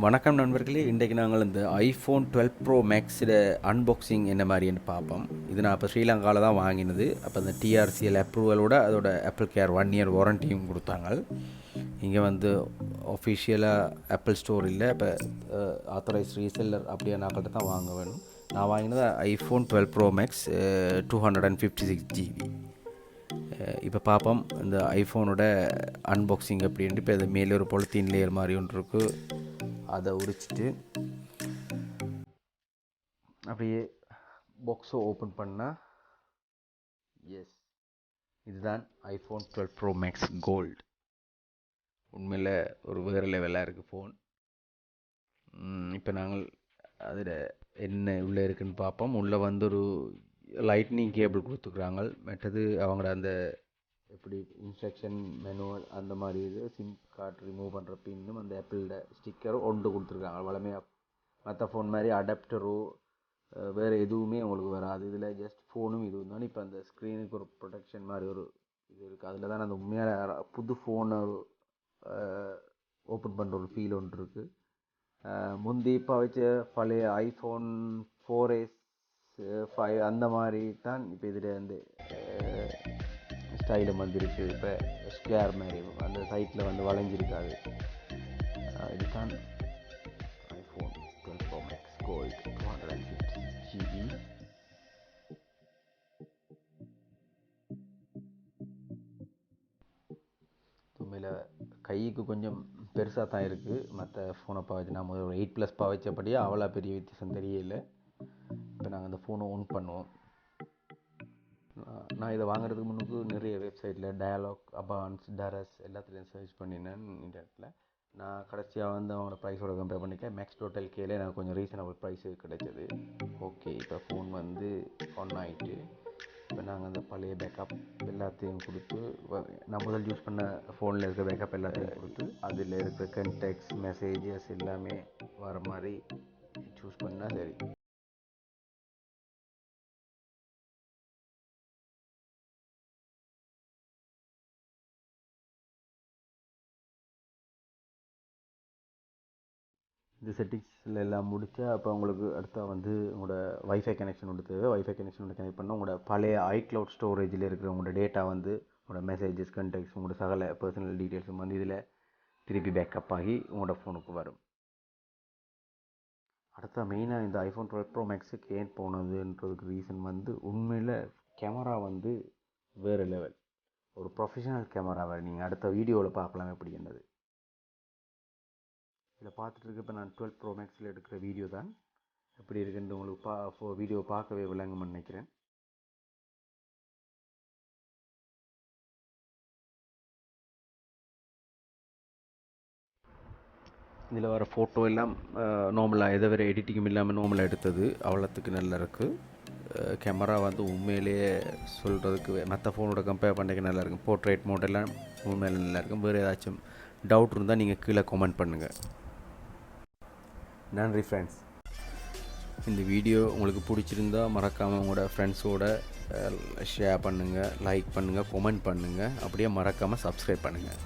வணக்கம் நண்பர்களே, இன்றைக்கு நாங்கள் இந்த ஐஃபோன் 12 ப்ரோ மேக்ஸோட அன்பாக்சிங் என்ன மாதிரின்னு பார்ப்போம். இது நான் இப்போ ஸ்ரீலங்காவில் தான் வாங்கினது. அப்போ இந்த டிஆர்சிஎல் அப்ரூவலோட அதோட ஆப்பிள் கேர் 1 இயர் வாரண்டியும் கொடுத்தாங்க. இங்கே வந்து ஒஃபிஷியலாக ஆப்பிள் ஸ்டோர் இல்லை, இப்போ ஆத்தரைஸ் ரீசெல்லர் அப்படியே நாக்கிட்ட தான் வாங்க வேணும். நான் வாங்கினது ஐஃபோன் 12 ப்ரோ மேக்ஸ் 256 GB. இப்போ பார்ப்போம் இந்த ஐஃபோனோட அன்பாக்சிங் அப்படின்ட்டு. இப்போ அது மேலே ஒரு பொலித்தீன் லேயர் மாதிரி ஒன்று இருக்குது, அதை உரிச்சிட்டு அப்படியே பாக்ஸை ஓப்பன் பண்ணால் இதுதான் ஐஃபோன் 12 ப்ரோ மேக்ஸ் கோல்டு. உண்மையில் ஒரு வேறு லெவலாக இருக்குது ஃபோன். இப்போ நாங்கள் அதில் என்ன உள்ளே இருக்குதுன்னு பார்ப்போம். உள்ளே வந்து ஒரு லைட்னிங் கேபிள் கொடுத்துக்குறாங்க. மற்றது அவங்களோட அந்த எப்படி இன்ஸ்ட்ரக்ஷன் மேனுவல் அந்த மாதிரி இது சிம் கார்டு ரிமூவ் பண்ணுற பின்னும் அந்த ஆப்பிளோட ஸ்டிக்கரும் ஒன்று கொடுத்துருக்காங்க. வளமையாக மற்ற ஃபோன் மாதிரி அடாப்டரோ வேறு எதுவுமே உங்களுக்கு வராது. இதில் ஜஸ்ட் ஃபோனும் இதுவும் தான். இப்போ அந்த ஸ்க்ரீனுக்கு ஒரு ப்ரொடெக்ஷன் மாதிரி ஒரு இது இருக்குது. அதில் தான் அந்த உண்மையான புது ஃபோனை ஓப்பன் பண்ணுற ஒரு ஃபீல் ஒன்று இருக்குது. முந்தி இப்போ வச்ச பழைய ஐஃபோன் 4S 5 அந்த மாதிரி தான் இப்போ இதில் வந்து ஸ்டைலும் வந்துருக்கு. இப்போ ஸ்கொயர் மாதிரி அந்த சைட்டில் வந்து வளைஞ்சிருக்காது. இதுதான் iPhone 12 pro max gold 256 GB. உண்மையில் கைக்கு கொஞ்சம் பெருசாக தான் இருக்குது. மற்ற ஃபோனை பாவச்சு நான் முதல்ல 8+ பாவச்சபடியே அவ்வளோ பெரிய வித்தியாசம் தெரியல. இப்போ நாங்கள் அந்த ஃபோனை ஆன் பண்ணுவோம். நான் இதை வாங்குறதுக்கு முன்னுக்கு நிறைய வெப்சைட்டில் டயலாக், அபான்ஸ், டரஸ் எல்லாத்துலேயும் சர்ச் பண்ணினேன் இன்டர்நெட்டில். நான் கடைசியாக வந்து அவங்களோட ப்ரைஸோட கம்பேர் பண்ணிக்கேன். மேக்ஸ் டோட்டல் கேலே எனக்கு கொஞ்சம் ரீசனபிள் ப்ரைஸு கிடைச்சது. ஓகே, இப்போ ஃபோன் வந்து ஒன் ஆகிட்டு இப்போ நாங்கள் அந்த பழைய பேக்கப் எல்லாத்தையும் கொடுத்து, நான் முதல் யூஸ் பண்ண ஃபோனில் இருக்கிற பேக்கப் எல்லாத்தையும் கொடுத்து அதில் இருக்கிற கண்டெக்ட்ஸ் மெசேஜஸ் எல்லாமே வர மாதிரி சூஸ் பண்ணால் சரி. இந்த செட்டிங்ஸில் எல்லாம் முடித்தா அப்போ உங்களுக்கு அடுத்தா வந்து உங்களோட வைஃபை கனெக்ஷன் கொடுத்து வைஃபை கனெக்ஷனோட கனெக்ட் பண்ணால் உங்களோட பழைய ஐக்ளவுட் ஸ்டோரேஜில் இருக்கிற உங்களோட டேட்டா வந்து உங்களோட மெசேஜஸ், கண்டெக்ட்ஸ், உங்களோட சகல பர்சனல் டீட்டெயில்ஸும் வந்து இதில் திருப்பி பேக்கப் ஆகி உங்களோட ஃபோனுக்கு வரும். அடுத்த மெயினாக இந்த ஐஃபோன் 12 ப்ரோ மேக்ஸுக்கு ஏன் போனதுன்றதுக்கு ரீசன் வந்து உண்மையில் கேமரா வந்து வேறு லெவல். ஒரு ப்ரொஃபஷனல் கேமராவை நீங்கள் அடுத்த வீடியோவில் பார்க்கலாம் எப்படி என்னது. இதில் பார்த்துட்டு இருக்க இப்போ நான் 12 ப்ரோ மேக்ஸில் எடுக்கிற வீடியோ தான். எப்படி இருக்குன்னு உங்களுக்கு வீடியோ பார்க்கவே விளங்கும்னு நினைக்கிறேன். இதில் வர ஃபோட்டோ எல்லாம் நார்மலாக எதை வேறு எடிட்டிங்கும் இல்லாமல் நார்மலாக எடுத்தது. அவ்வளோத்துக்கு நல்லா இருக்குது. கேமரா வந்து உண்மையிலேயே சொல்கிறதுக்கு மற்ற ஃபோனோட கம்பேர் பண்ணிக்க நல்லா இருக்கும். போர்ட்ரேட் மோடெல்லாம் உண்மையிலே நல்லா இருக்கும். வேறு ஏதாச்சும் டவுட் இருந்தால் நீங்கள் கீழே கமெண்ட் பண்ணுங்கள். நன்றி ஃப்ரெண்ட்ஸ். இந்த வீடியோ உங்களுக்கு பிடிச்சிருந்தா மறக்காமல் உங்களோட ஃப்ரெண்ட்ஸோட ஷேர் பண்ணுங்கள், லைக் பண்ணுங்கள், கமெண்ட் பண்ணுங்கள். அப்படியே மறக்காமல் சப்ஸ்கிரைப் பண்ணுங்கள்.